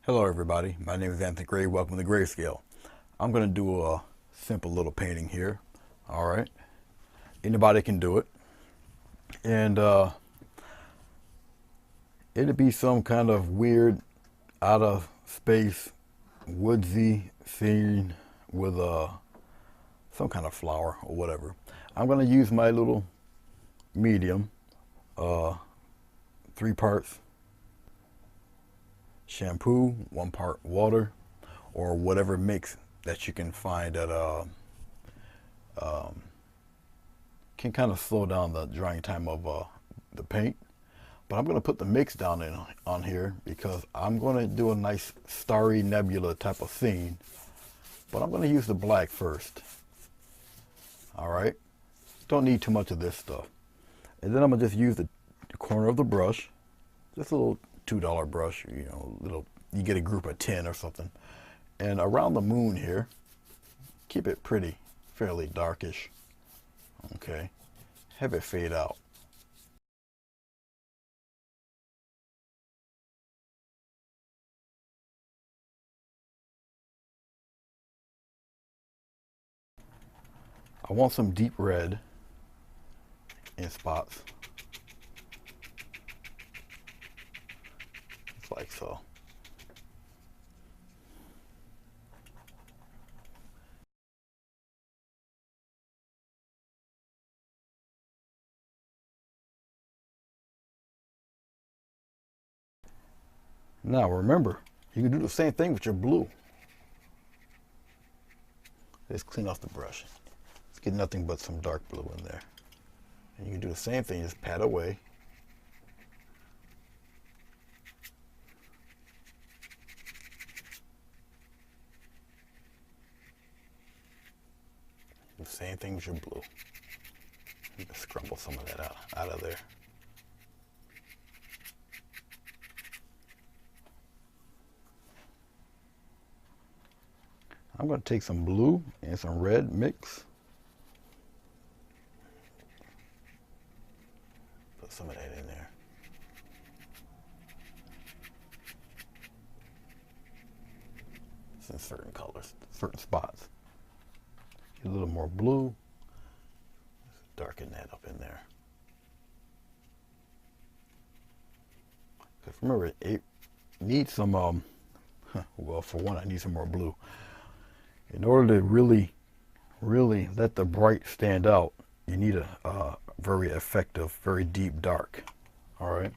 Hello everybody, my name is Anthony Gray. Welcome to Grayscale. I'm going to do a simple little painting here. Alright, anybody can do it. And it'd be some kind of weird, out of space, woodsy scene with some kind of flower or whatever. I'm going to use my little medium, 3 parts shampoo, 1 part water, or whatever mix that you can find that can kind of slow down the drying time of the paint. But I'm going to put the mix down on here because I'm going to do a nice starry nebula type of scene. But I'm going to use the black first. Alright, don't need too much of this stuff. And then I'm going to just use the corner of the brush, just a little $2 brush, you know, you get a group of 10 or something. And around the moon here, keep it pretty, fairly darkish. Okay, have it fade out. I want some deep red in spots. Just like so. Now remember, you can do the same thing with your blue. Let's clean off the brush. Let's get nothing but some dark blue in there. And you can do the same thing, just pat away. Do the same thing with your blue. You can scrumble some of that out of there. I'm going to take some blue and some red mix. Put some of that in there. It's in certain colors, certain spots. Get a little more blue. Let's darken that up in there. Because remember, it needs some, well, for one, I need some more blue. In order to really let the bright stand out, you need a very effective, very deep dark. All right.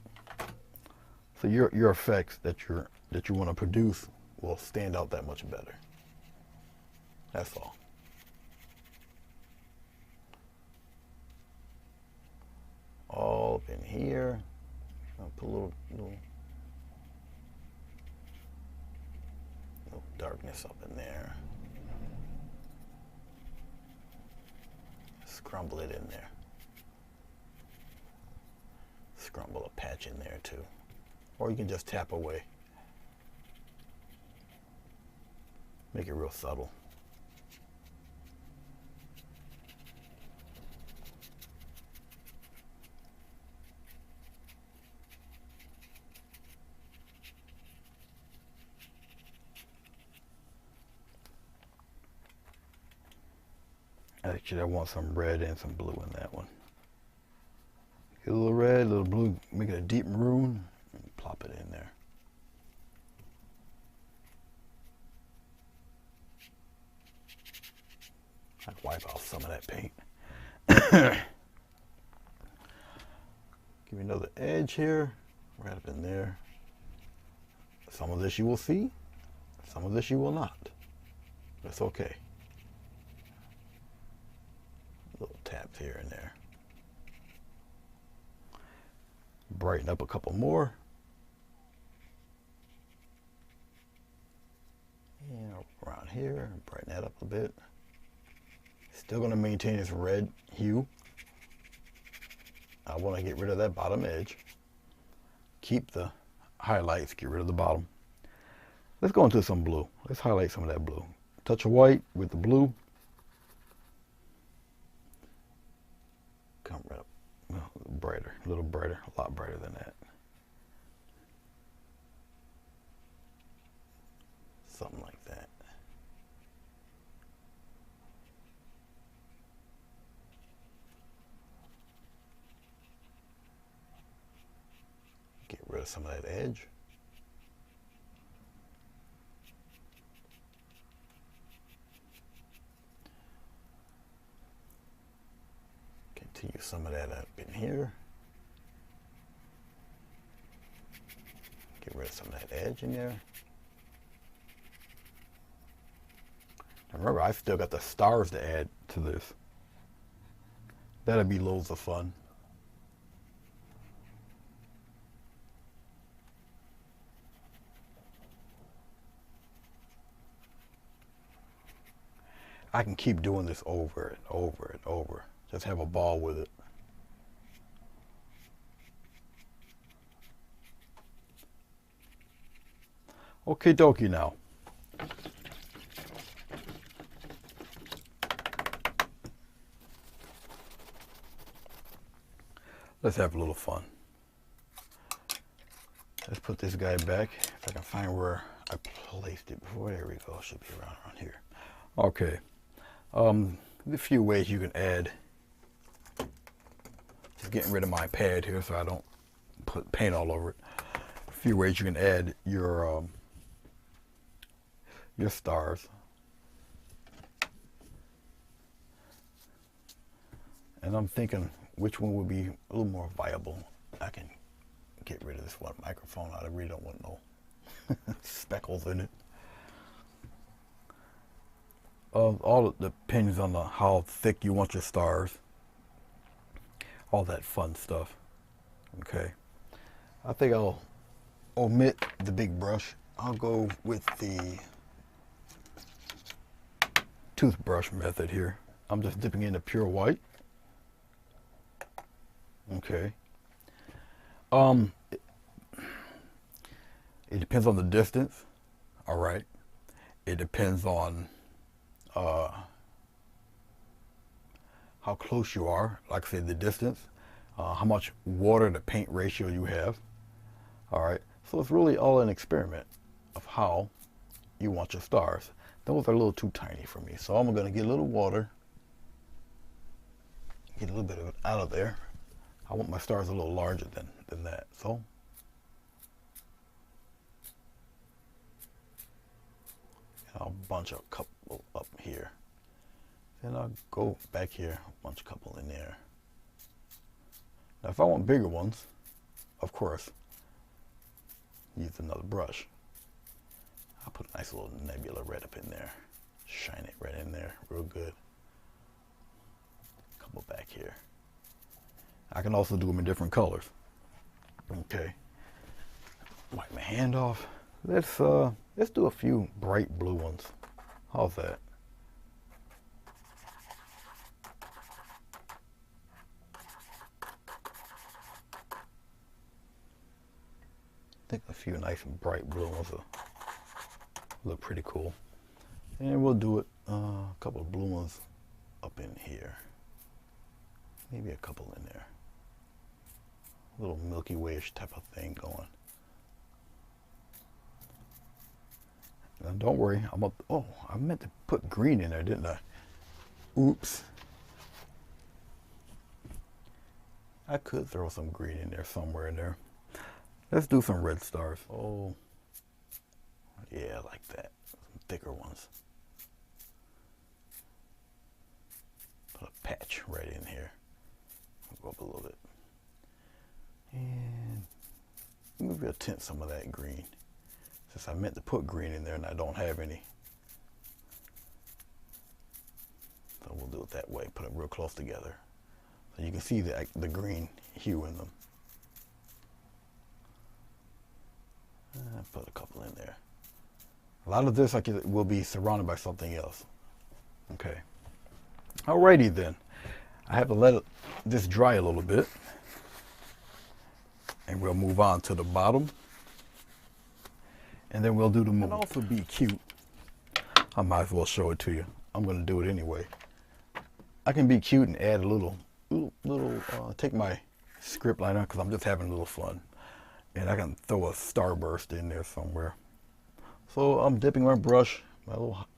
So your effects that you want to produce will stand out that much better. That's all. All up in here. I'll put a little darkness up in there. Scrumble it in there. Scrumble a patch in there too. Or you can just tap away. Make it real subtle. Actually, I want some red and some blue in that one. Get a little red, a little blue, make it a deep maroon, and plop it in there. I'd wipe off some of that paint. Give me another edge here, right up in there. Some of this you will see, some of this you will not. That's okay. Little taps here and there. Brighten up a couple more. And around here, brighten that up a bit. Still going to maintain its red hue. I want to get rid of that bottom edge. Keep the highlights, get rid of the bottom. Let's go into some blue. Let's highlight some of that blue. Touch of white with the blue. Come right up, brighter, a little brighter, a lot brighter than that. something like that. Get rid of some of that edge. Continue some of that up in here. Get rid of some of that edge in there. Now remember, I still got the stars to add to this. That'll be loads of fun. I can keep doing this over and over and over. Just have a ball with it. Okie dokie now. Let's have a little fun. Let's put this guy back. If I can find where I placed it before. There we go. Should be around here. Okay. There's a few ways you can add. Just getting rid of my pad here so I don't put paint all over it. A few ways you can add your stars. And I'm thinking which one would be a little more viable. I can get rid of this one microphone. I really don't want no speckles in it. All it depends on how thick you want your stars. All that fun stuff. Okay. I think I'll omit the big brush. I'll go with the toothbrush method here. I'm just dipping into pure white. Okay. It depends on the distance. All right. It depends on how close you are, like I said, the distance, how much water to paint ratio you have. All right, so it's really all an experiment of how you want your stars. Those are a little too tiny for me, so I'm going to get a little water, get a little bit of it out of there. I want my stars a little larger than that, so I'll bunch a couple up here. Then I'll go back here, bunch a couple in there. Now if I want bigger ones, of course, use another brush. I'll put a nice little nebula red up in there. Shine it right in there, real good. Couple back here. I can also do them in different colors. Okay. Wipe my hand off. Let's do a few bright blue ones. How's that? I think a few nice and bright blue ones will look pretty cool. And we'll do it a couple of blue ones up in here. Maybe a couple in there. A little Milky Way-ish type of thing going. Now don't worry, oh, I meant to put green in there, didn't I? Oops. I could throw some green in there somewhere in there. Let's do some red stars. Oh, yeah, like that. Some thicker ones. Put a patch right in here. Go up a little bit. And maybe I'll tint some of that green. Since I meant to put green in there and I don't have any. So we'll do it that way. Put it real close together. So you can see the green hue in them. Put a couple in there. A lot of this will be surrounded by something else. Okay. Alrighty then. I have to let this dry a little bit. And we'll move on to the bottom. And then we'll do the moon. And also be cute. I might as well show it to you. I'm going to do it anyway. I can be cute and add a little take my script liner because I'm just having a little fun. And I can throw a starburst in there somewhere. So I'm dipping my brush,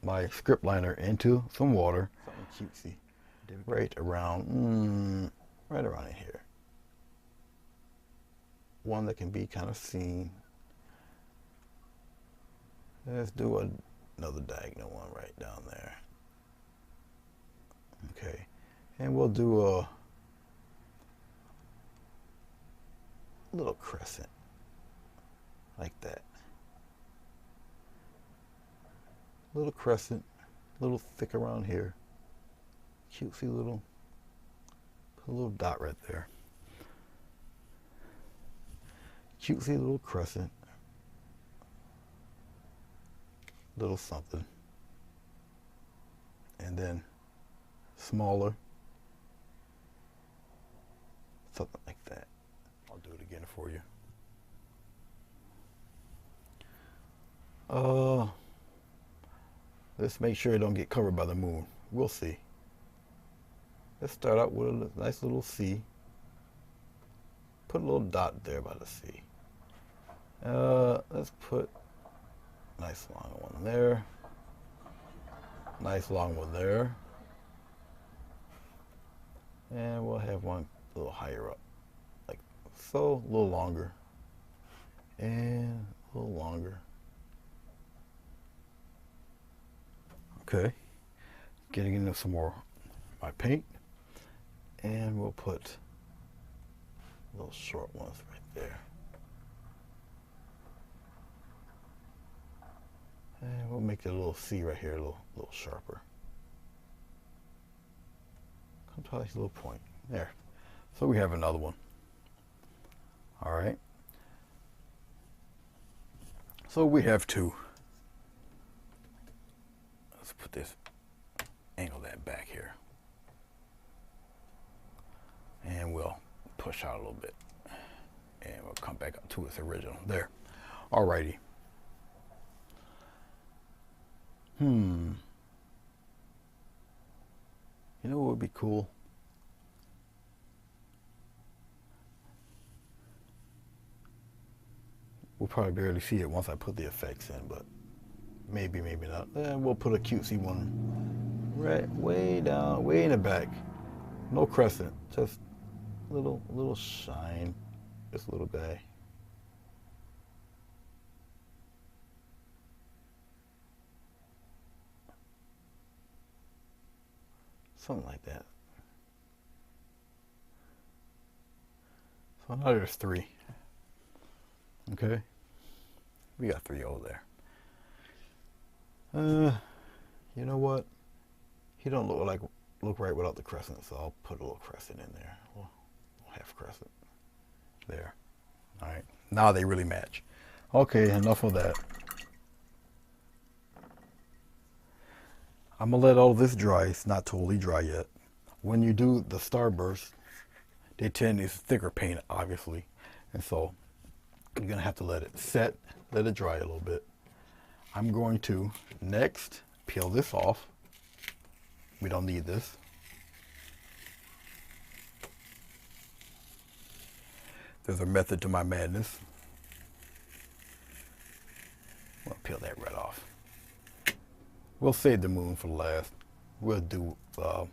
my script liner into some water. Something cutesy. Right around in here. One that can be kind of seen. Let's do another diagonal one right down there. Okay, and we'll do a little crescent like that. Little crescent, little thick around here. Cutesy little, put a little dot right there. Cutesy little crescent. Little something. And then smaller. Something like that. I'll do it again for you. Let's make sure it don't get covered by the moon. We'll see. Let's start out with a nice little C. Put a little dot there by the C. Let's put a nice long one there. Nice long one there. And we'll have one a little higher up. Like so, a little longer. And a little longer. Okay. Getting into some more my paint. And we'll put little short ones right there. And we'll make the little C right here a little sharper. Come to a nice little point. There. So we have another one. All right. So we have two. Let's put this, angle that back here. And we'll push out a little bit. And we'll come back up to its original. There. Alrighty. You know what would be cool? We'll probably barely see it once I put the effects in, but maybe, maybe not. And we'll put a cutesy one right way down, way in the back. No crescent, just little shine. This little guy. Something like that. So now there's three. Okay. We got three over there. You know what? He don't look right without the crescent, so I'll put a little crescent in there. A little half crescent. There. Alright. Now they really match. Okay, enough of that. I'm gonna let all this dry. It's not totally dry yet. When you do the starburst, they tend to use thicker paint, obviously, and so you're gonna have to let it set, let it dry a little bit. I'm going to next peel this off. We don't need this. There's a method to my madness. I'll peel that right off. We'll save the moon for last. We'll do, I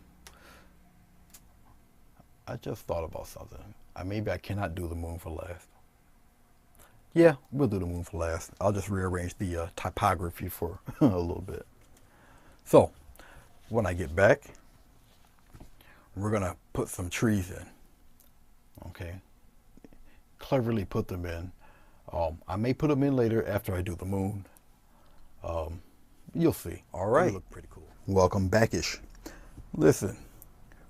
just thought about something. Maybe I cannot do the moon for last. Yeah, we'll do the moon for last. I'll just rearrange the typography for a little bit. So, when I get back, we're gonna put some trees in. Okay, cleverly put them in. I may put them in later after I do the moon. You'll see. All right. They look pretty cool. Welcome backish. Listen,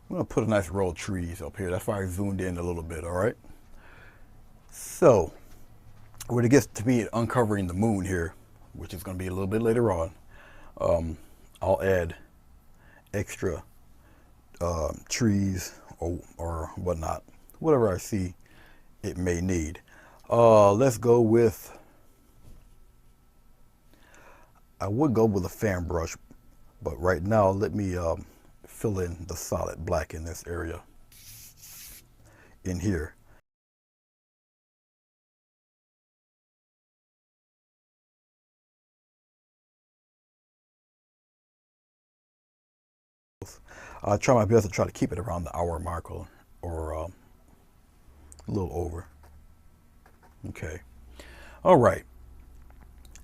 I'm gonna put a nice row of trees up here. That's why I zoomed in a little bit. All right. So, when it gets to me uncovering the moon here, which is gonna be a little bit later on, I'll add extra trees or whatnot, whatever I see it may need. Let's go with, I would go with a fan brush, but right now let me fill in the solid black in this area in here. I'll try my best to try to keep it around the hour mark or a little over. Okay. All right.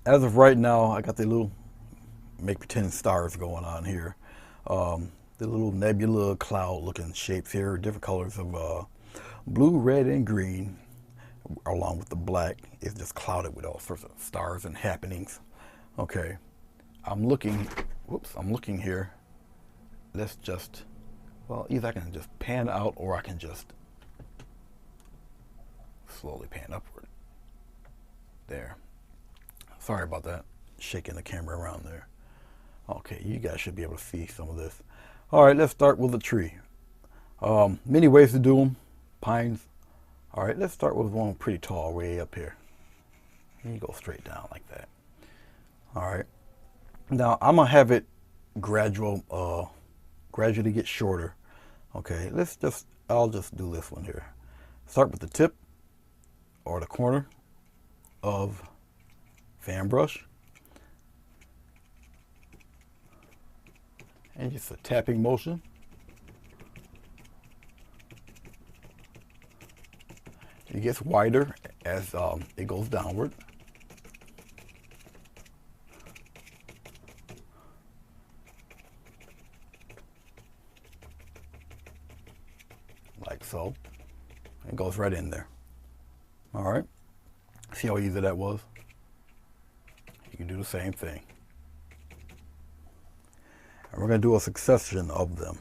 As of right now, I got the little make pretend stars going on here. The little nebula cloud looking shapes here, different colors of blue, red, and green, along with the black. It's just clouded with all sorts of stars and happenings. Okay. I'm looking here. Let's just, well, either I can just pan out or I can just slowly pan upward. There. Sorry about that. Shaking the camera around there. Okay, you guys should be able to see some of this. All right, let's start with the tree. Many ways to do them. Pines. All right, let's start with one pretty tall way up here. And you go straight down like that. All right. Now, I'm going to have it gradually get shorter. Okay, I'll just do this one here. Start with the tip or the corner of fan brush. And just a tapping motion. It gets wider as it goes downward. Like so. It goes right in there. All right. See how easy that was? You can do the same thing. And we're going to do a succession of them.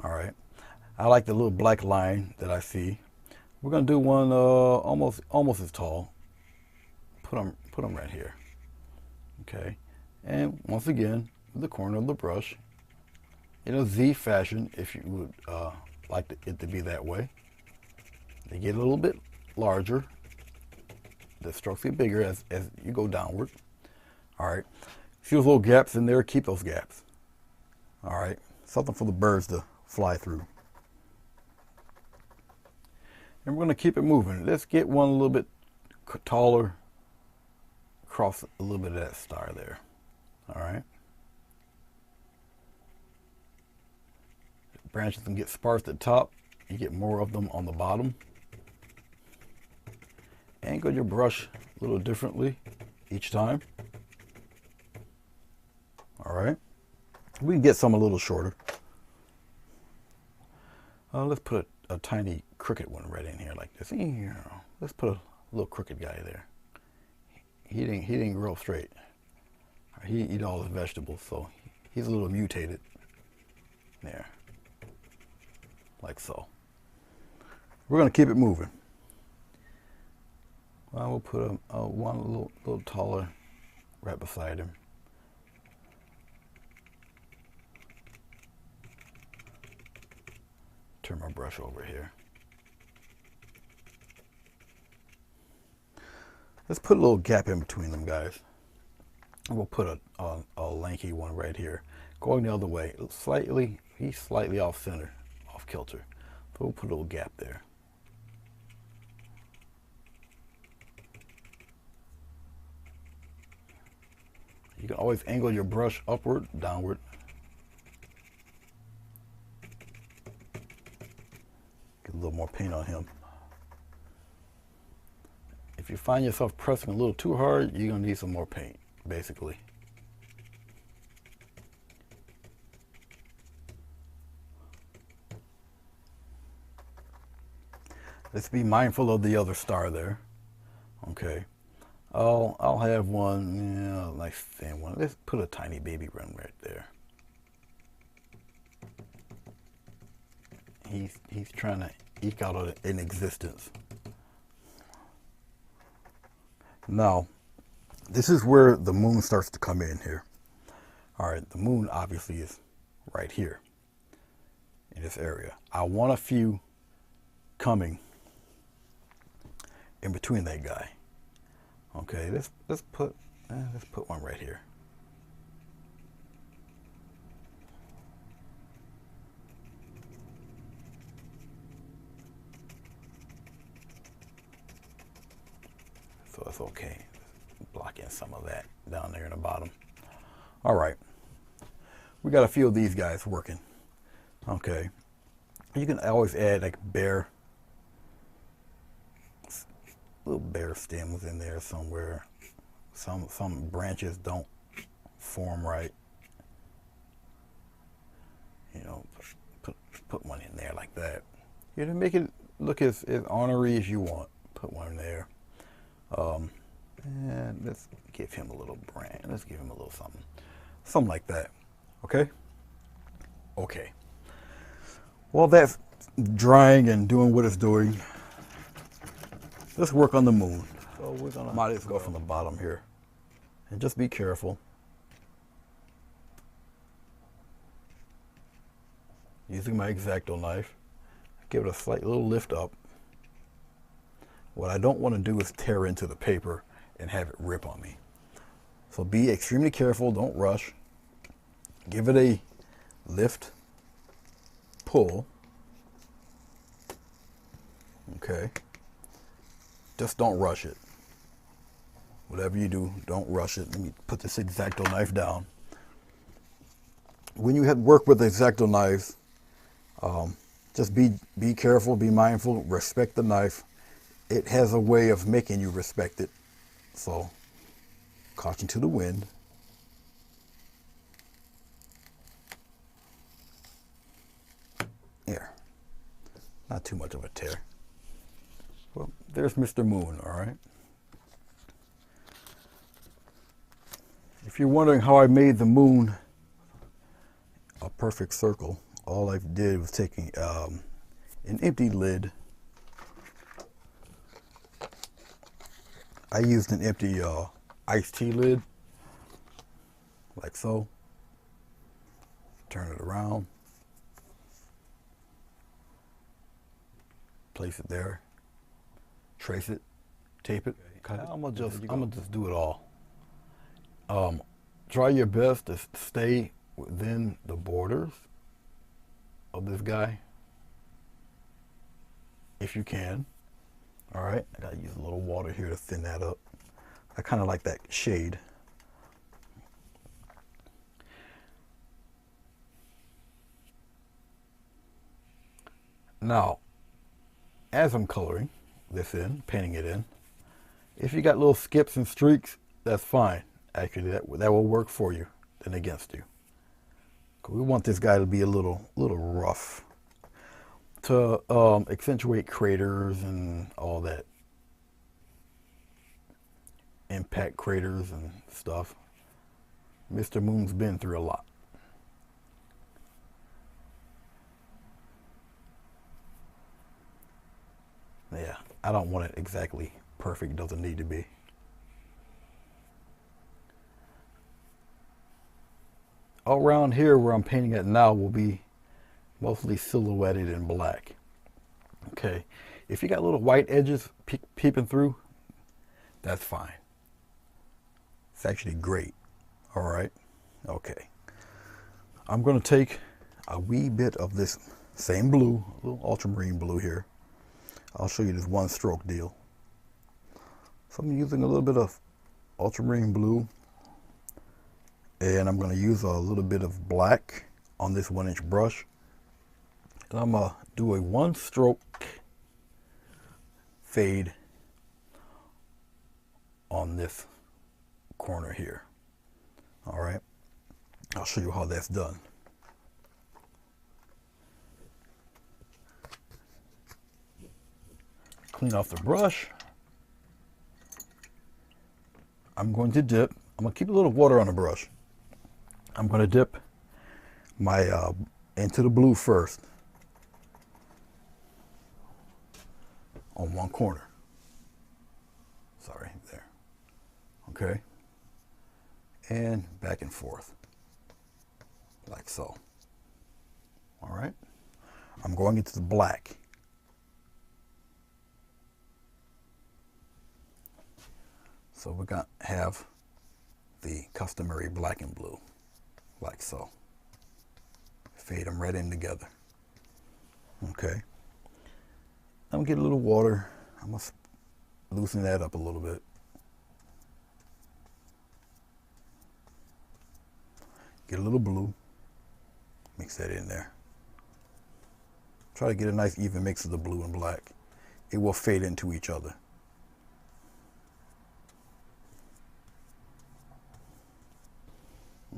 All right. I like the little black line that I see. We're going to do one almost as tall. Put them right here. Okay. And once again, the corner of the brush in a Z fashion, if you would like it to be that way. They get a little bit larger. The strokes get bigger as you go downward. All right. See those little gaps in there? Keep those gaps. All right. Something for the birds to fly through. And we're going to keep it moving. Let's get one a little bit taller. Cross a little bit of that star there. All right. Branches can get sparse at the top. You get more of them on the bottom. Angle your brush a little differently each time. All right. We can get some a little shorter. Let's put a tiny crooked one right in here like this. Let's put a little crooked guy there. He didn't grow straight. He eat all his vegetables, so he's a little mutated. There. Like so. We're going to keep it moving. Well, we'll put one a little taller right beside him. Turn my brush over here. Let's put a little gap in between them, guys. And we'll put a lanky one right here. Going the other way. He's slightly off center, off kilter. So we'll put a little gap there. You can always angle your brush upward, downward. Get a little more paint on him. If you find yourself pressing a little too hard, you're going to need some more paint, basically. Let's be mindful of the other star there. Okay. I'll have one, nice thin one. Let's put a tiny baby one right there. He's trying to eke out an existence. Now, this is where the moon starts to come in here. All right, the moon obviously is right here in this area. I want a few coming in between that guy. Okay, let's put one right here. So it's okay. Block in some of that down there in the bottom. All right. We got a few of these guys working. Okay. You can always add like little bare stems in there somewhere. Some branches don't form right. You know, put one in there like that. You know, make it look as ornery as you want. Put one in there. And let's give him a little branch. Let's give him a little something like that. Okay. Okay. While that's drying and doing what it's doing, let's work on the moon. So we're gonna might as well go from the bottom here, and just be careful. Using my X-Acto knife, give it a slight little lift up. What I don't want to do is tear into the paper and have it rip on me. So be extremely careful, don't rush. Give it a lift, pull. Okay. Just don't rush it. Whatever you do, don't rush it. Let me put this X-Acto knife down. When you work with X-Acto knives, just be careful, be mindful, respect the knife. It has a way of making you respect it. So, caution to the wind. Here. Not too much of a tear. Well, there's Mr. Moon, all right? If you're wondering how I made the moon a perfect circle, all I did was taking an empty lid. I used an empty iced tea lid, like so. Turn it around. Place it there. Trace it. Tape it. Cut it. I'm gonna just do it all. Try your best to stay within the borders of this guy, if you can. All right, I gotta use a little water here to thin that up. I kind of like that shade. Now, as I'm coloring this in, painting it in, if you got little skips and streaks, that's fine. Actually, that will work for you than against you. We want this guy to be a little rough to accentuate craters and all that. Impact craters and stuff. Mr. Moon's been through a lot. Yeah, I don't want it exactly perfect. It doesn't need to be. All around here where I'm painting it now will be mostly silhouetted in black. Okay, if you got little white edges peeping through, that's fine. It's actually great. All right, okay. I'm going to take a wee bit of this same blue, a little ultramarine blue here. I'll show you this one stroke deal. So I'm using a little bit of ultramarine blue, and I'm going to use a little bit of black on this 1-inch brush. And I'm going to do a 1-stroke fade on this corner here. All right, I'll show you how that's done. Clean off the brush. I'm going to dip. I'm going to keep a little water on the brush. I'm going to dip my into the blue first on one corner. Sorry, there. Okay. And back and forth, like so. All right. I'm going into the black. So we're going to have the customary black and blue, like so. Fade them right in together. Okay. I'm going to get a little water. I'm going to loosen that up a little bit. Get a little blue. Mix that in there. Try to get a nice even mix of the blue and black. It will fade into each other.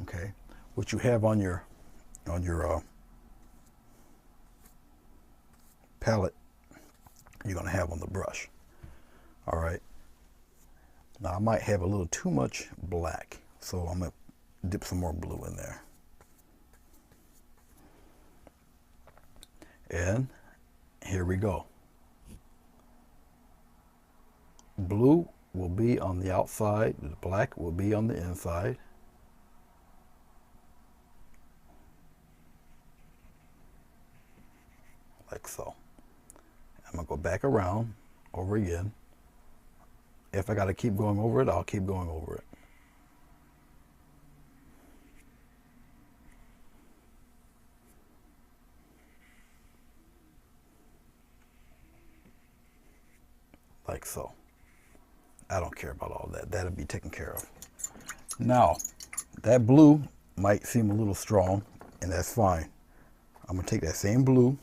Okay, what you have on your palette, you're gonna have on the brush. All right. Now I might have a little too much black, so I'm gonna dip some more blue in there. And here we go. Blue will be on the outside, the black will be on the inside. Like so. I'm gonna go back around over again. If I gotta keep going over it, I'll keep going over it. Like so. I don't care about all that. That'll be taken care of. Now, that blue might seem a little strong, and that's fine. I'm gonna take that same blue,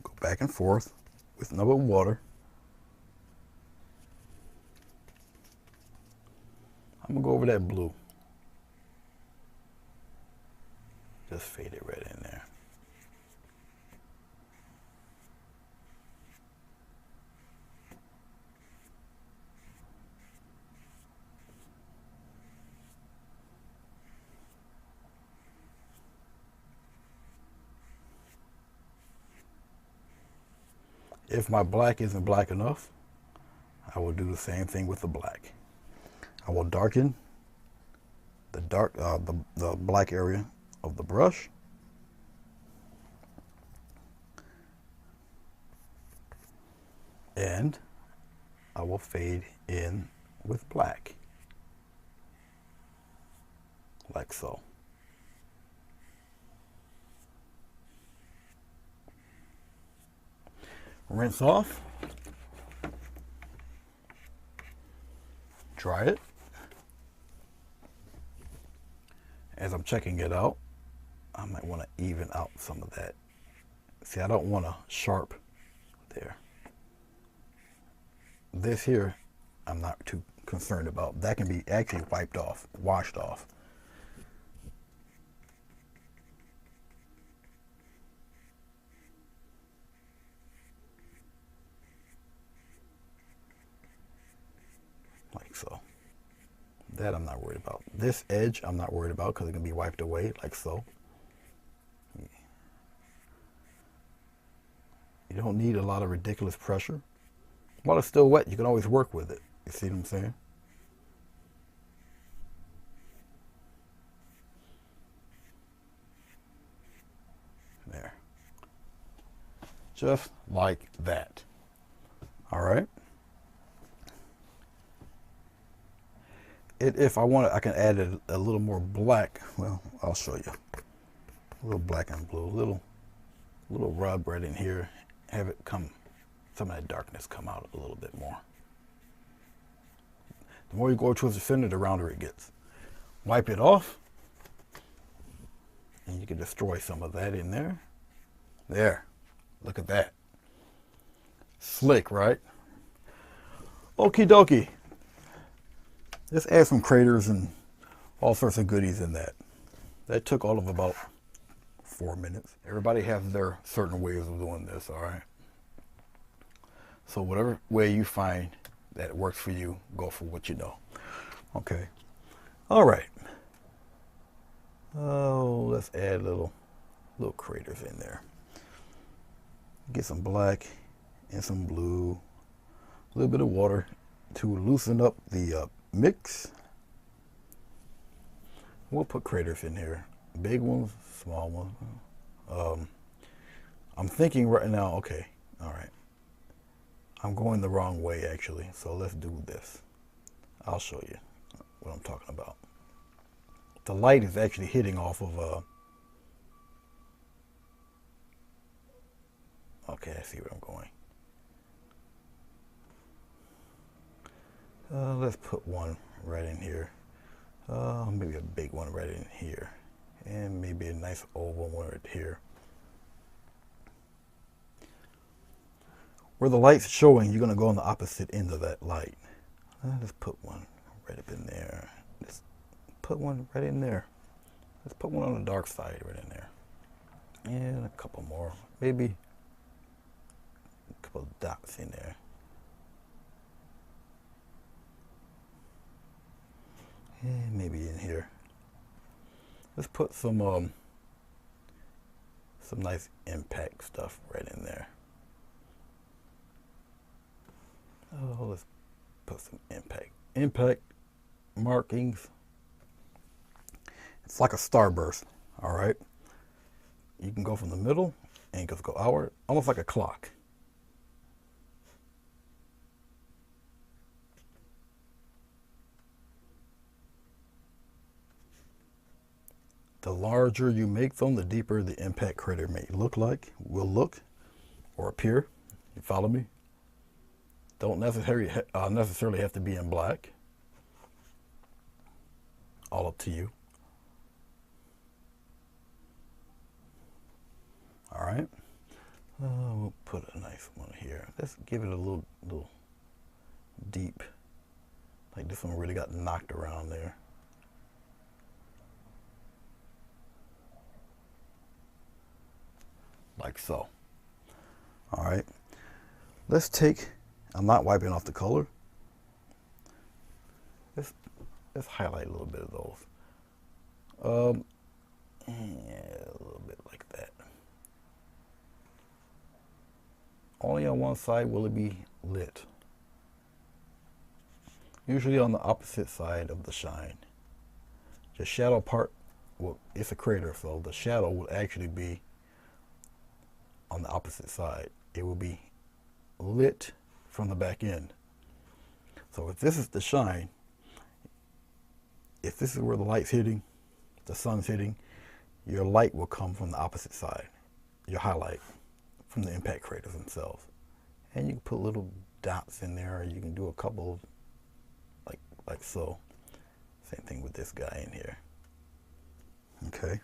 go back and forth with no water. I'm gonna go over that blue. Just fade it right in there. If my black isn't black enough, I will do the same thing with the black. I will darken the the black area of the brush. And I will fade in with black. Like so. Rinse off. Dry it. As I'm checking it out, I might want to even out some of that. See, I don't want a sharp there. This here, I'm not too concerned about. That can be actually wiped off, washed off. Like so. That I'm not worried about. This edge I'm not worried about because it can be wiped away like so. You don't need a lot of ridiculous pressure. While it's still wet, you can always work with it. You see what I'm saying? There. Just like that. All right. If I want it, I can add a little more black. Well, I'll show you. A little black and blue, a little rub right in here. Have it come, some of that darkness come out a little bit more. The more you go towards the center, the rounder it gets. Wipe it off, and you can destroy some of that in there. There, look at that. Slick, right? Okie dokie. Let's add some craters and all sorts of goodies in that. That took all of about 4 minutes. Everybody has their certain ways of doing this, all right? So whatever way you find that works for you, go for what you know. Okay. All right. Oh, let's add little craters in there. Get some black and some blue, a little bit of water to loosen up the mix. We'll put craters in here, big ones, small ones. I'm thinking right now, okay, all right. I'm going the wrong way actually, so let's do this. I'll show you what I'm talking about. The light is actually hitting off of okay, I see where I'm going. Let's put one right in here. Maybe a big one right in here, and maybe a nice oval one right here. Where the light's showing, you're going to go on the opposite end of that light. Let's put one right up in there. Let's put one right in there. Let's put one on the dark side right in there. And a couple more. Maybe a couple of dots in there. And maybe in here. Let's put some nice impact stuff right in there. Oh, let's put some impact markings. It's like a starburst, all right? You can go from the middle and just go outward, almost like a clock. The larger you make them, the deeper the impact crater may will look or appear. You follow me? Don't necessarily have to be in black. All up to you. All right. We'll put a nice one here. Let's give it a little deep. Like this one really got knocked around there. Like so. All right. Let's take, I'm not wiping off the color. Let's highlight a little bit of those. Yeah, a little bit like that. Only on one side will it be lit. Usually on the opposite side of the shine. The shadow part, well, it's a crater, so the shadow will actually be on the opposite side. It will be lit from the back end. So if this is the shine, if this is where the light's hitting, the sun's hitting, your light will come from the opposite side. Your highlight from the impact craters themselves. And you can put little dots in there, or you can do a couple of, like so. Same thing with this guy in here. Okay,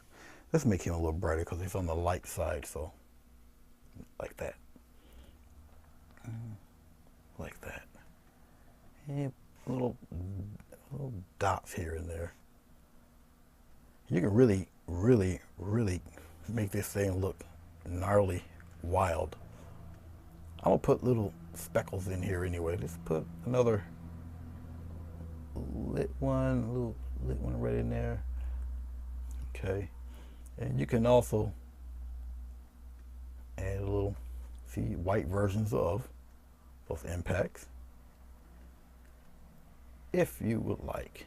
let's make him a little brighter because he's on the light side, so like that. Like that. And little dots here and there. You can really make this thing look gnarly, wild. I'm gonna put little speckles in here anyway. Let's put another little lit one right in there. Okay, and you can also add a little, see, white versions of those impacts if you would like.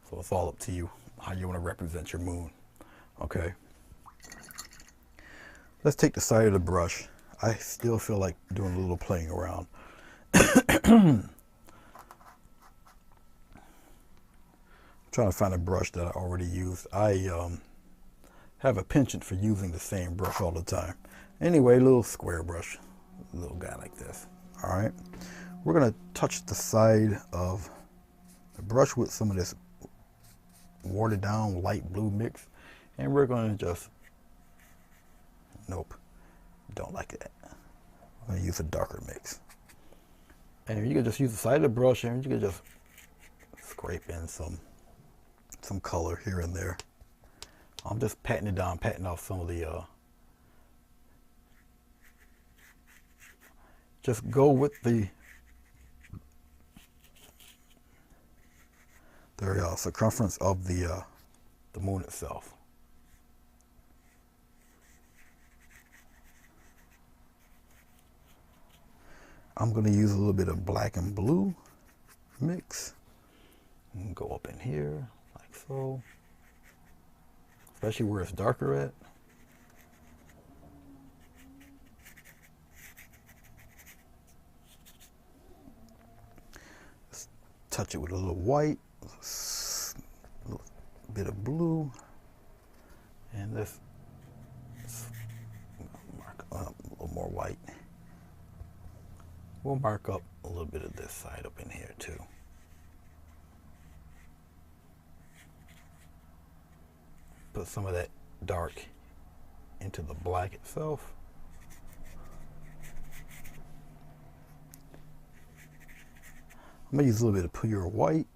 So it's all up to you how you want to represent your moon. Okay, let's take the side of the brush. I still feel like doing a little playing around. Trying to find a brush that I already used. I have a penchant for using the same brush all the time. Anyway, little square brush, a little guy like this. All right, we're gonna touch the side of the brush with some of this watered down light blue mix, and we're gonna just, nope, don't like that. I'm gonna use a darker mix. And you can just use the side of the brush and you can just scrape in some color here and there. I'm just patting it down, patting off some of the, just go with the circumference of the moon itself. I'm going to use a little bit of black and blue mix and go up in here like so, especially where it's darker at. Let's touch it with a little white, a little bit of blue, and let's mark up a little more white. We'll mark up a little bit of this side up in here too. put some of that dark into the black itself. I'm gonna use a little bit of pure white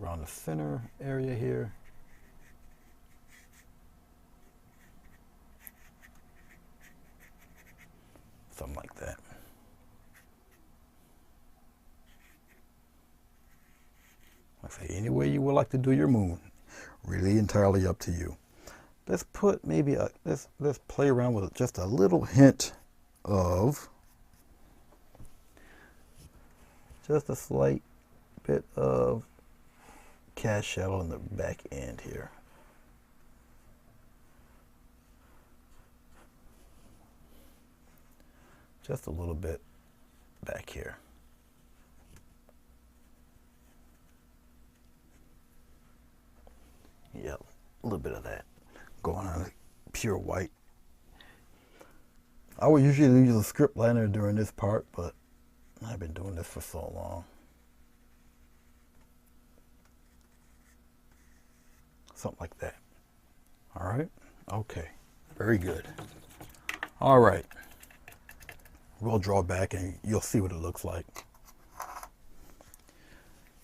around the center area here. Something like that. Like I say, any way you would like to do your moon, really entirely up to you. Let's put maybe let's play around with just a little hint of, just a slight bit of cast shadow in the back end here. Just a little bit back here. Yeah, a little bit of that going on pure white. I would usually use a script liner during this part, but I've been doing this for so long. Something like that. All right. Okay. Very good. All right. We'll draw back and you'll see what it looks like.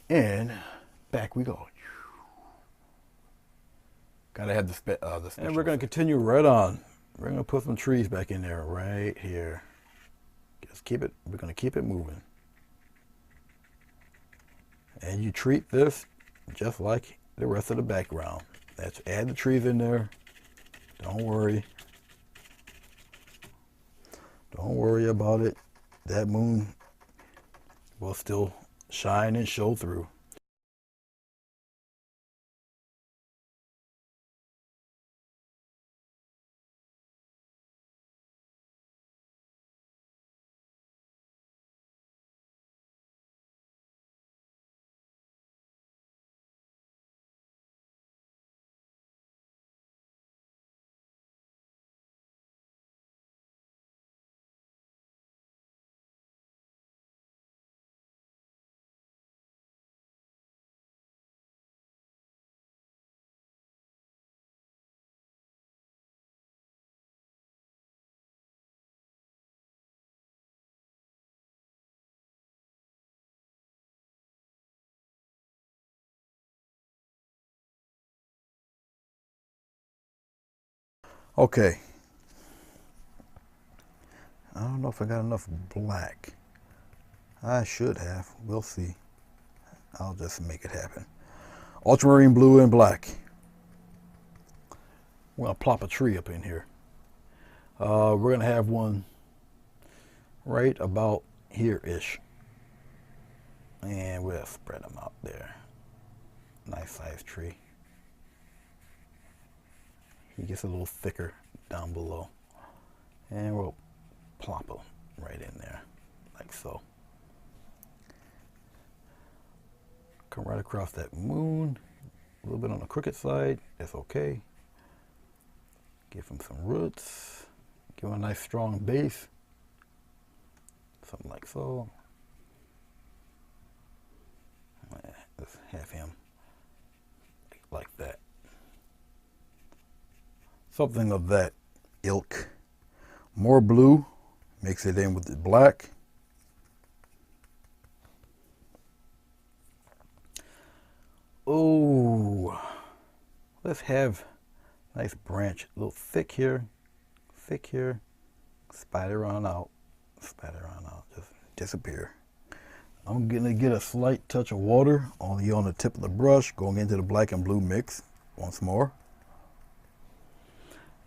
And back we go. Gotta have the special. And we're gonna continue right on. We're gonna put some trees back in there right here. Just keep it. We're gonna keep it moving. And you treat this just like the rest of the background. Let's add the trees in there. Don't worry. Don't worry about it. That moon will still shine and show through. Okay. I don't know if I got enough black. I should have. We'll see. I'll just make it happen. Ultramarine blue and black. We're going to plop a tree up in here. We're going to have one right about here-ish. And we'll spread them out there. Nice sized tree. He gets a little thicker down below. And we'll plop them right in there, like so. Come right across that moon. A little bit on the crooked side. That's okay. Give him some roots. Give him a nice strong base. Something like so. Let's have him like that. Something of that ilk. More blue. Mix it in with the black. Oh, let's have a nice branch, a little thick here, spider on out, just disappear. I'm gonna get a slight touch of water only on the tip of the brush, going into the black and blue mix once more.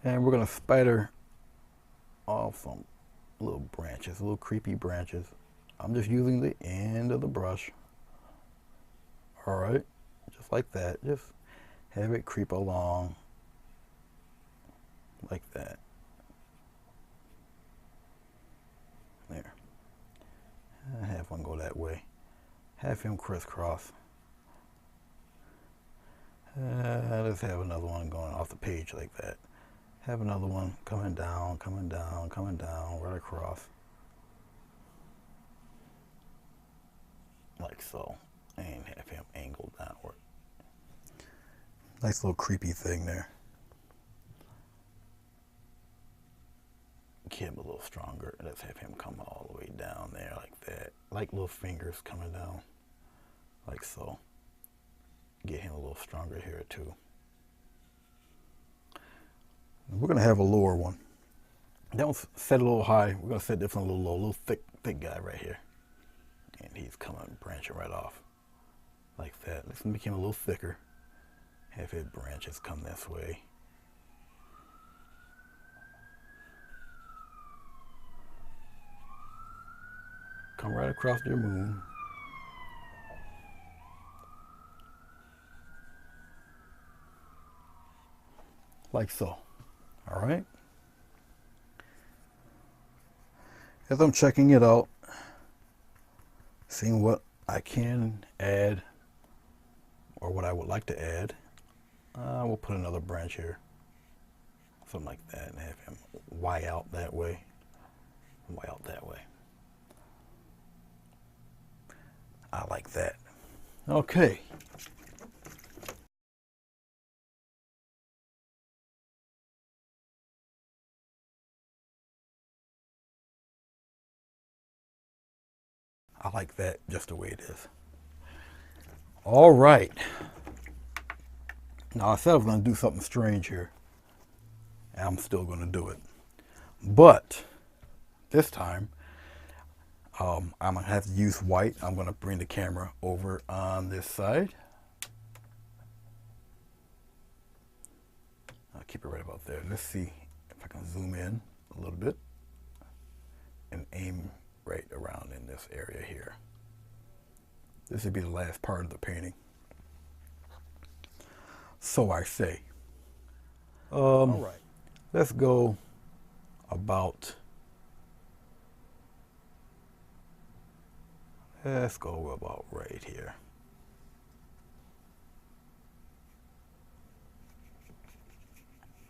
And we're gonna spider off some little branches, little creepy branches. I'm just using the end of the brush. All right, just like that. Just have it creep along like that. There. Have one go that way. Have him crisscross. Let's have another one going off the page like that. Have another one coming down, right across. Like so. And have him angled downward. Nice little creepy thing there. get him a little stronger. Let's have him come all the way down there like that. Like little fingers coming down. Like so. Get him a little stronger here too. We're going to have a lower one. Don't set it a little high. We're going to set this one a little low. A little thick guy right here. And he's coming, branching right off. Like that. Let's make him a little thicker. Have his branches come this way. Come right across your moon. Like so. All right. As I'm checking it out, seeing what I can add or what I would like to add, we'll put another branch here. Something like that, and have him Y out that way. Y out that way. I like that. Okay. I like that just the way it is. All right. Now I said I was going to do something strange here. And I'm still going to do it. But this time, I'm going to have to use white. I'm going to bring the camera over on this side. I'll keep it right about there. Let's see if I can zoom in a little bit and aim right around in this area here. This would be the last part of the painting. So I say. All right. Let's go about, right here.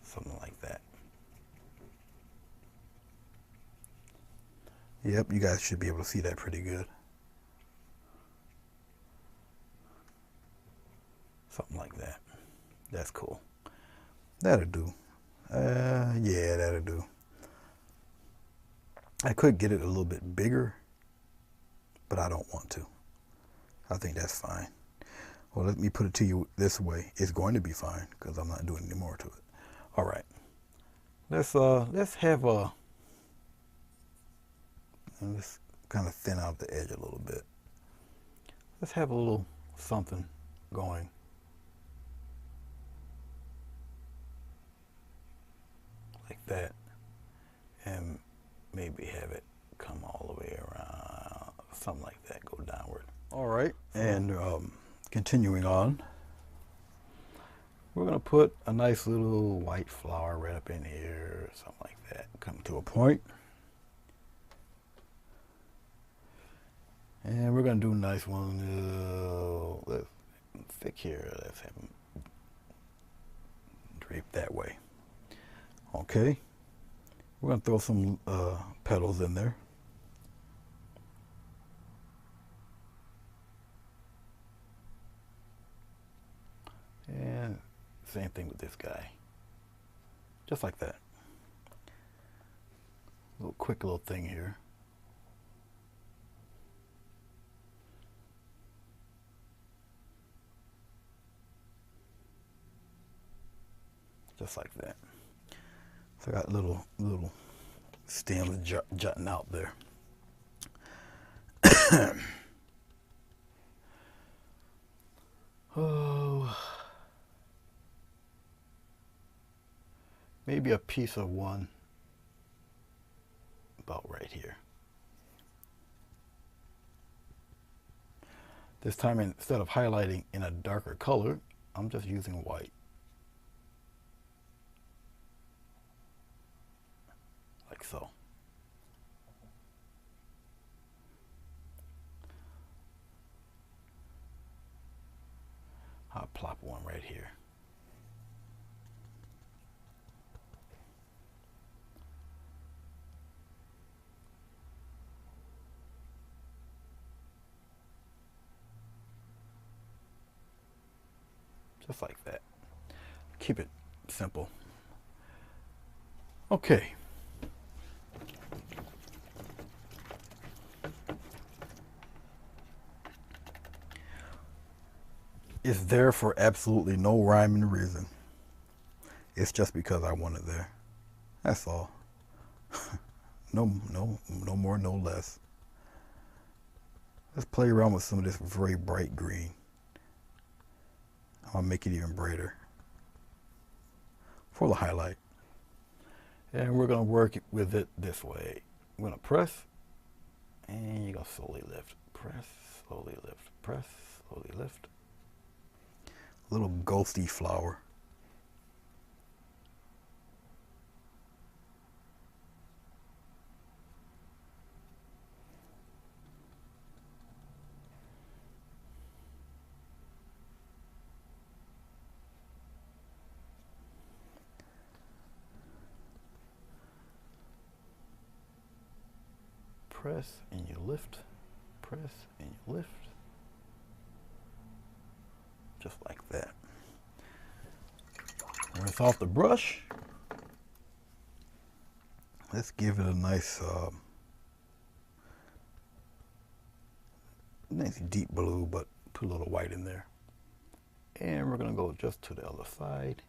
Something like that. Yep, you guys should be able to see that pretty good. Something like that. That's cool. That'll do. Yeah, that'll do. I could get it a little bit bigger, but I don't want to. I think that's fine. Well, let me put it to you this way. It's going to be fine because I'm not doing any more to it. All right. Let's have a, let's kind of thin out the edge a little bit. Let's have a little something going. Like that. And maybe have it come all the way around. Something like that. Go downward. All right. And continuing on. We're going to put a nice little white flower right up in here. Something like that. Come to a point. And we're going to do a nice one. Let's thick here. Let's have them drape that way. Okay. We're going to throw some petals in there. And same thing with this guy. Just like that. Quick little thing here. Just like that. So I got little stems jutting out there. Oh, maybe a piece of one about right here. This time, instead of highlighting in a darker color, I'm just using white. Like so. I'll plop one right here. Just like that. Keep it simple. Okay. It's there for absolutely no rhyme and reason. It's just because I want it there. That's all. No more, no less. Let's play around with some of this very bright green. I'll make it even brighter for the highlight. And we're going to work with it this way. I'm going to press, and you're going to slowly lift. Press, slowly lift. Press, slowly lift. A little ghosty flower. Press and you lift, press and you lift, just like that. Rinse off the brush. Let's give it a nice deep blue, but put a little white in there. And we're going to go just to the other side.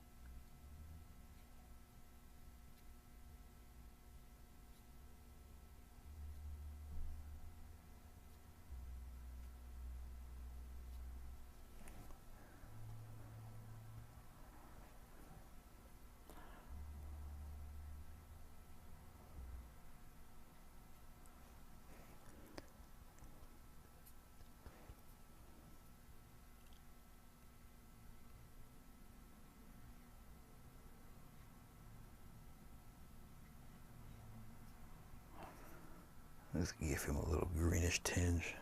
Let's give him a little greenish tinge.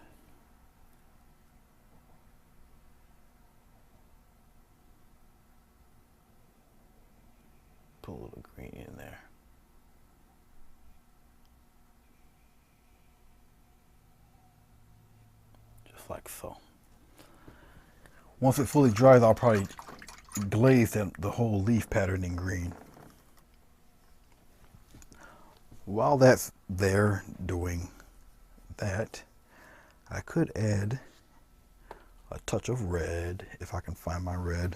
Put a little green in there. Just like so. Once it fully dries, I'll probably glaze the whole leaf pattern in green. While that's there doing that, I could add a touch of red if I can find my red.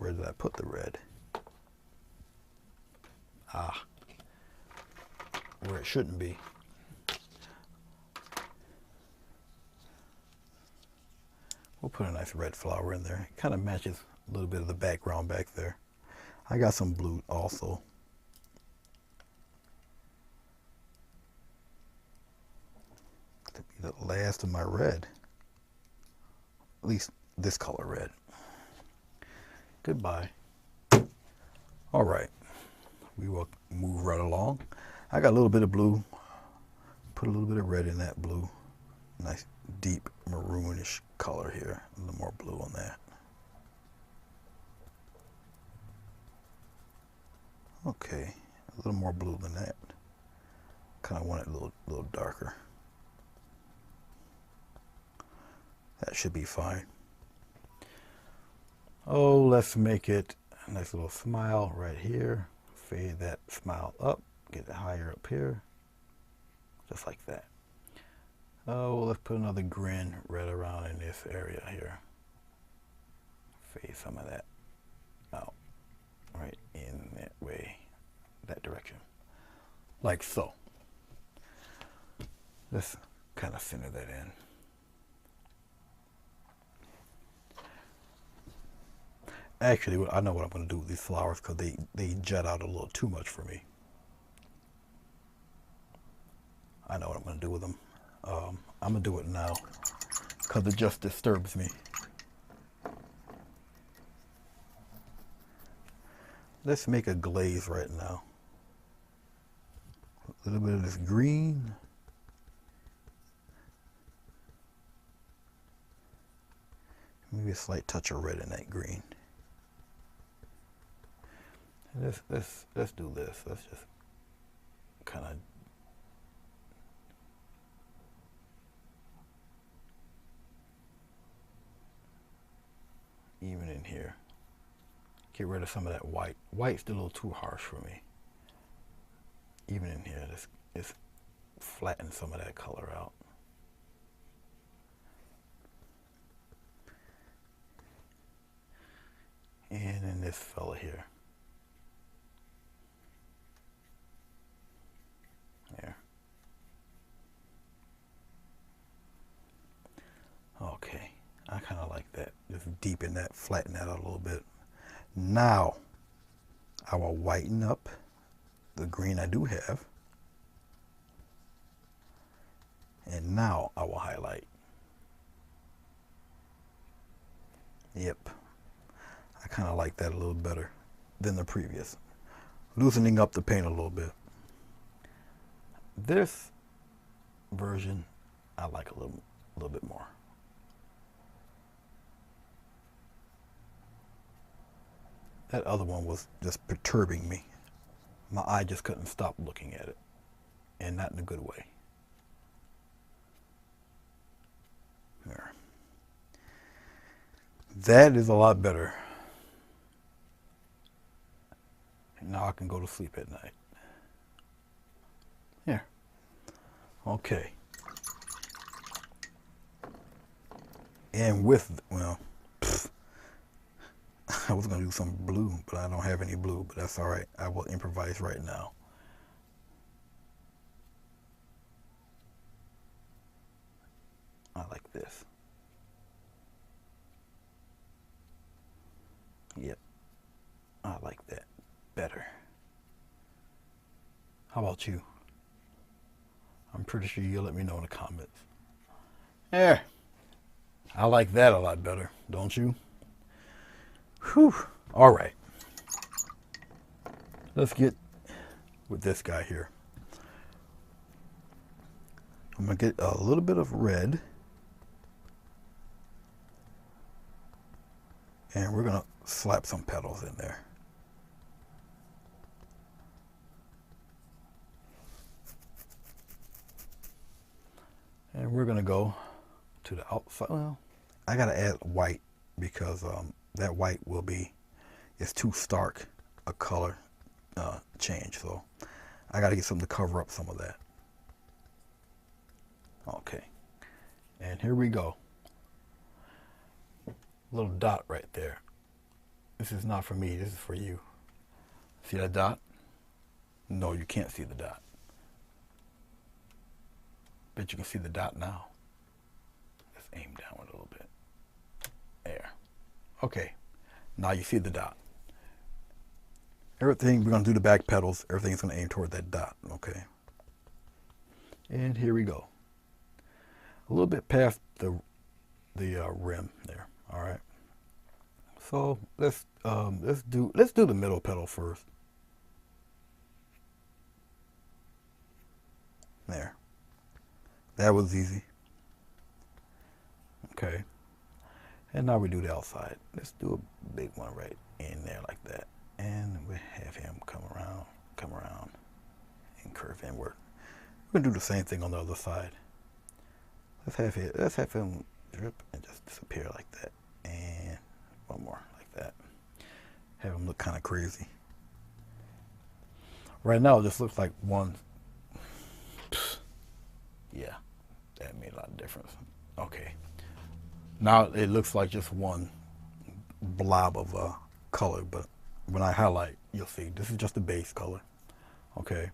Where did I put the red? Ah, where it shouldn't be. We'll put a nice red flower in there. It kind of matches a little bit of the background back there. I got some blue also. To be the last of my red. At least this color red. Goodbye. All right, we will move right along. I got a little bit of blue. Put a little bit of red in that blue. Nice deep maroonish color here. A little more blue on that. Okay, a little more blue than that. Kind of want it a little darker. That should be fine. Oh, let's make it a nice little smile right here. Fade that smile up, get it higher up here, just like that. Oh, let's put another grin right around in this area here. Fade some of that out, right in that way, that direction, like so. Let's kind of center that in. Actually, I know what I'm going to do with these flowers because they jet out a little too much for me. I know what I'm going to do with them. I'm going to do it now because it just disturbs me. Let's make a glaze right now. A little bit of this green. Maybe a slight touch of red in that green. Let's do this. Let's just kind of even in here. Get rid of some of that white. White's a little too harsh for me. Even in here, let's flatten some of that color out. And then this fella here. There. Okay, I kind of like that. Just deepen that, flatten that out a little bit. Now, I will whiten up the green I do have. And now I will highlight. Yep, I kind of like that a little better than the previous. Loosening up the paint a little bit. This version I like a little bit more. That other one was just perturbing me. My eye just couldn't stop looking at it, and not in a good way. There. That is a lot better. Now I can go to sleep at night. Here. Okay. And with, well, I was going to do some blue, but I don't have any blue, but that's all right. I will improvise right now. I like this. Yep. I like that better. How about you? I'm pretty sure you'll let me know in the comments. Yeah. I like that a lot better, don't you? Whew. All right. Let's get with this guy here. I'm going to get a little bit of red. And we're going to slap some petals in there. And we're going to go to the outside. Well, I got to add white because that white will be, it's too stark a color change. So I got to get something to cover up some of that. Okay. And here we go. Little dot right there. This is not for me, this is for you. See that dot? No, you can't see the dot. Bet you can see the dot now. Let's aim downward a little bit. There. Okay. Now you see the dot. Everything, we're going to do the back petals. Everything's going to aim toward that dot. Okay. And here we go. A little bit past the rim there. All right. So let's do the middle petal first. There. That was easy. Okay. And now we do the outside. Let's do a big one right in there like that. And we have him come around, and curve inward. We're gonna do the same thing on the other side. Let's have him drip and just disappear like that. And one more like that. Have him look kind of crazy. Right now it just looks like one. Yeah, that made a lot of difference. Okay. Now it looks like just one blob of color, but when I highlight, you'll see this is just the base color. Okay.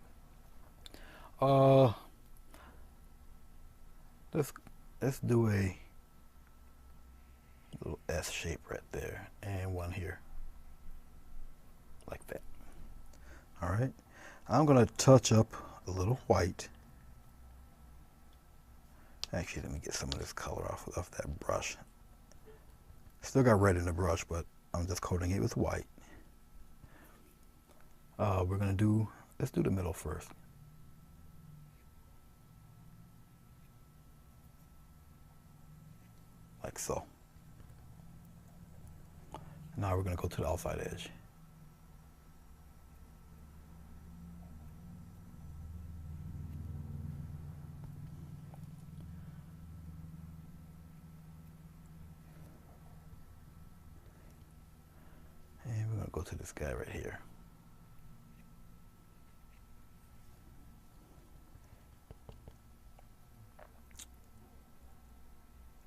Let's do a little S shape right there, and one here, like that. All right. I'm gonna touch up a little white. Actually, let me get some of this color off that brush. Still got red in the brush, but I'm just coating it with white. We're gonna let's do the middle first. Like so. Now we're gonna go to the outside edge. And we're gonna go to this guy right here.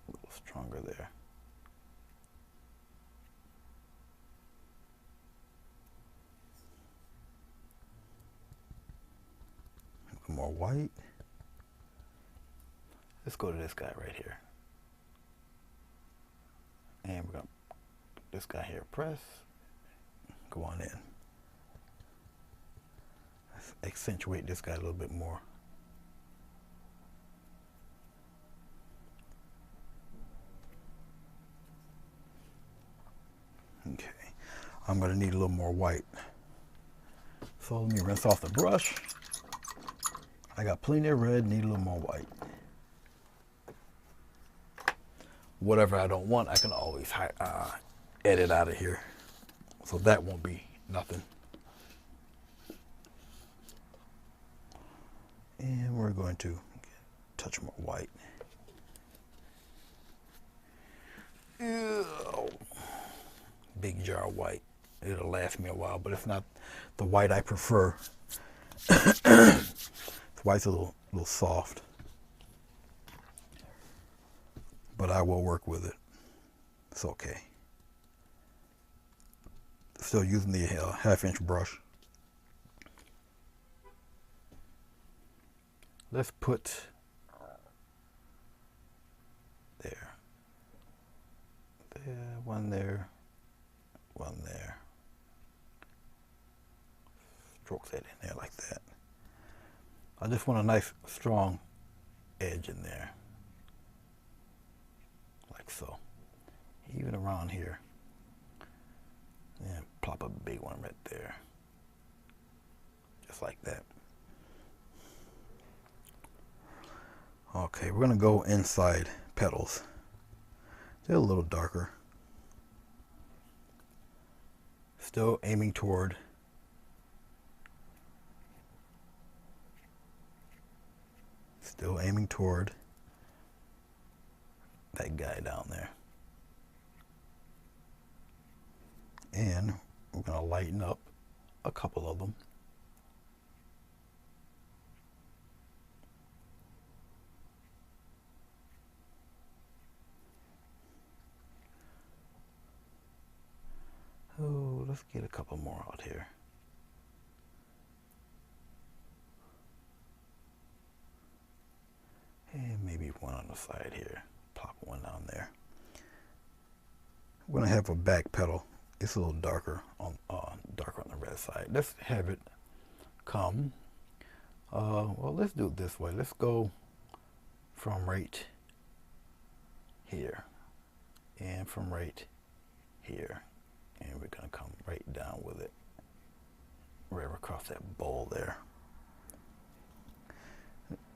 A little stronger there. more white. Let's go to this guy right here. And we're going to put this guy here, press, go on in. Let's accentuate this guy a little bit more. Okay, I'm going to need a little more white. So let me rinse off the brush. I got plenty of red, need a little more white. Whatever I don't want, I can always edit out of here. So that won't be nothing. And we're going to touch more white. Ew. Big jar of white. It'll last me a while, but it's not the white I prefer. The white's a little soft. But I will work with it. It's okay. Still using the 1/2-inch brush. Let's put there, one there, one there. Stroke that in there like that. I just want a nice strong edge in there. Like so. Even around here. And plop a big one right there. Just like that. Okay, we're going to go inside petals. They're a little darker. Still aiming toward that guy down there. And we're going to lighten up a couple of them. Oh, let's get a couple more out here. And maybe one on the side here. Pop one down there. We're going to have a back petal. It's a little darker on the red side. Let's have it come. Well, let's do it this way. Let's go from right here and from right here. And we're going to come right down with it, right across that bowl there.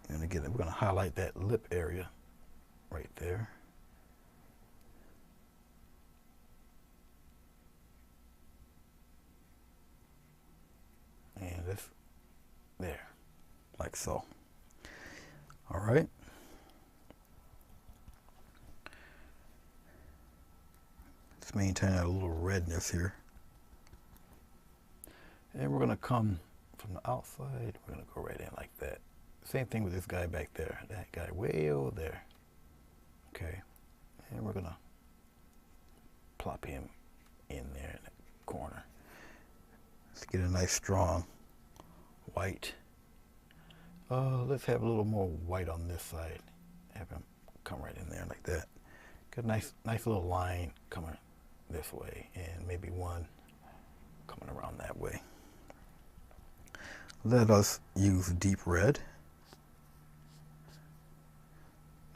And again, we're going to highlight that lip area right there. And this there, like so. All right. Let's maintain a little redness here. And we're going to come from the outside. We're going to go right in like that. Same thing with this guy back there. That guy way over there. Okay. And we're going to plop him in there in the corner. Let's get a nice strong white. Let's have a little more white on this side. Have him come right in there like that. Got a nice little line coming this way, and maybe one coming around that way. Let us use deep red.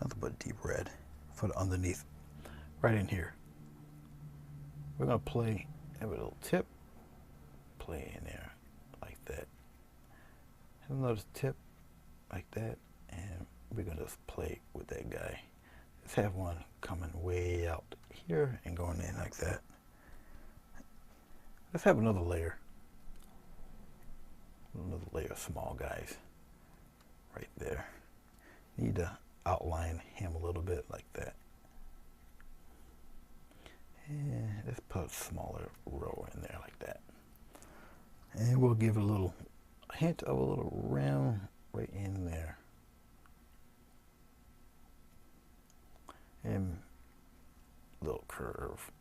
Nothing but deep red for the underneath, right in here. We're gonna play, have a little tip, play in there like that. Have another tip like that, and we're gonna just play with that guy. Let's have one coming way out here and going in like that. Let's have another layer. Another layer of small guys right there. Need to outline him a little bit like that. And let's put a smaller row in there like that. And we'll give a little hint of a little rim right in there. And little curve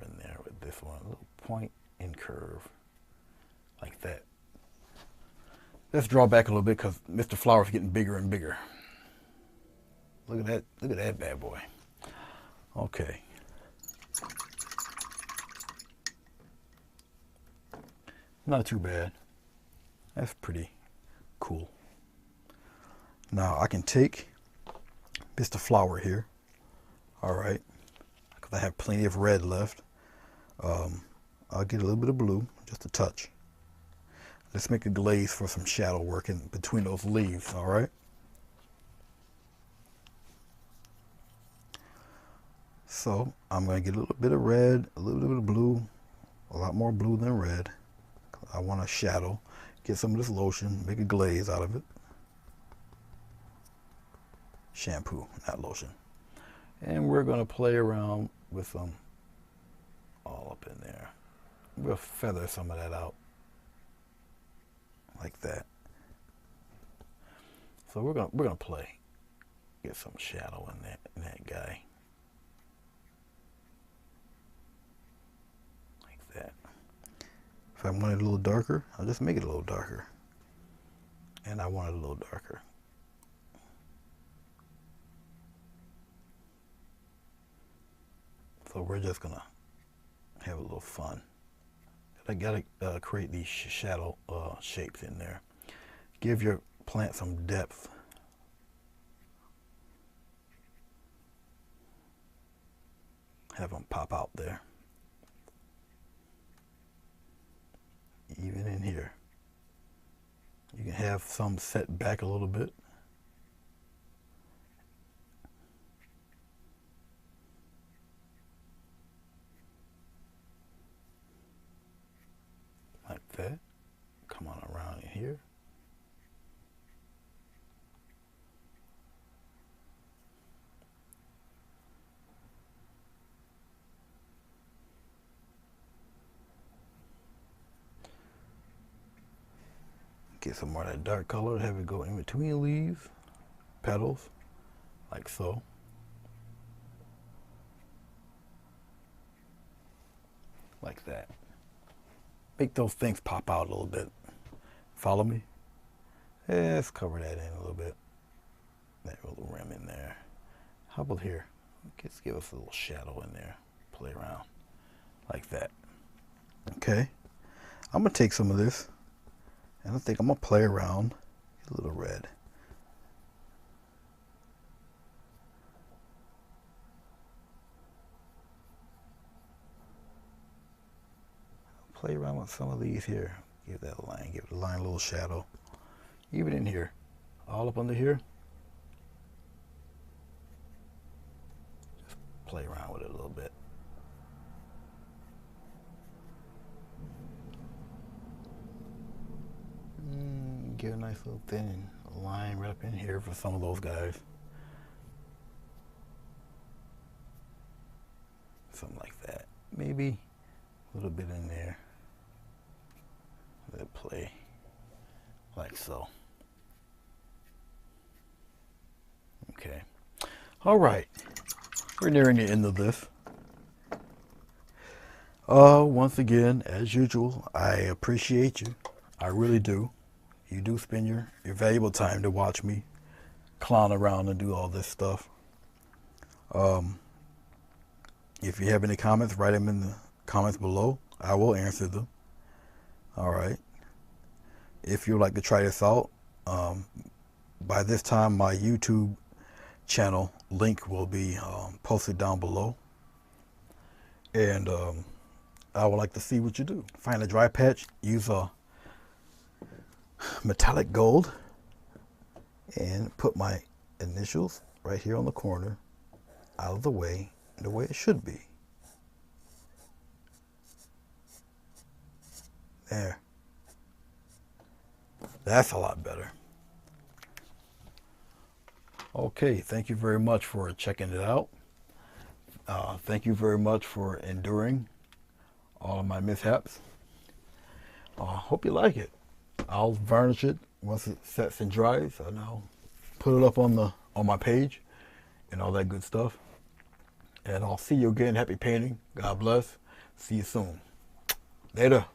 in there with this one, a little point and curve like that. Let's draw back a little bit because Mr. Flower's getting bigger and bigger. Look at that. Look at that bad boy. Okay. Not too bad. That's pretty cool. Now I can take Mr. Flower here. All right. Because I have plenty of red left. I'll get a little bit of blue, just a touch. Let's make a glaze for some shadow work in between those leaves, all right? So I'm going to get a little bit of red, a little bit of blue, a lot more blue than red. I want a shadow. Get some of this lotion, make a glaze out of it. Shampoo, not lotion. And we're going to play around with some all up in there. We'll feather some of that out. Like that. So we're gonna play. Get some shadow in that guy. Like that. If I want it a little darker, I'll just make it a little darker. And I want it a little darker. So we're just gonna have a little fun. I gotta create these shadow shapes in there. Give your plant some depth. Have them pop out there. Even in here. You can have some set back a little bit. Like that. Come on around in here. Get some more of that dark color, have it go in between leaves, petals, like so. Like that. Make those things pop out a little bit. Follow me? Yeah, let's cover that in a little bit. That little rim in there. How about here? Just give us a little shadow in there. Play around. Like that. Okay. I'm going to take some of this. And I think I'm going to play around. A little red. Play around with some of these here. Give that line, give the line a little shadow. Even in here. All up under here. Just play around with it a little bit. Give a nice little thin line right up in here for some of those guys. Something like that. Maybe a little bit in there. Let it play like so. Okay. All right. We're nearing the end of this. Once again, as usual, I appreciate you. I really do. You do spend your valuable time to watch me clown around and do all this stuff. If you have any comments, write them in the comments below. I will answer them. All right. If you'd like to try this out, by this time my YouTube channel link will be posted down below. And I would like to see what you do. Find a dry patch, use a metallic gold, and put my initials right here on the corner, out of the way it should be. There. That's a lot better. Okay, thank you very much for checking it out. Thank you very much for enduring all of my mishaps. Hope you like it. I'll varnish it once it sets and dries, and I'll put it up on my page and all that good stuff. And I'll see you again. Happy painting. God bless. See you soon. Later.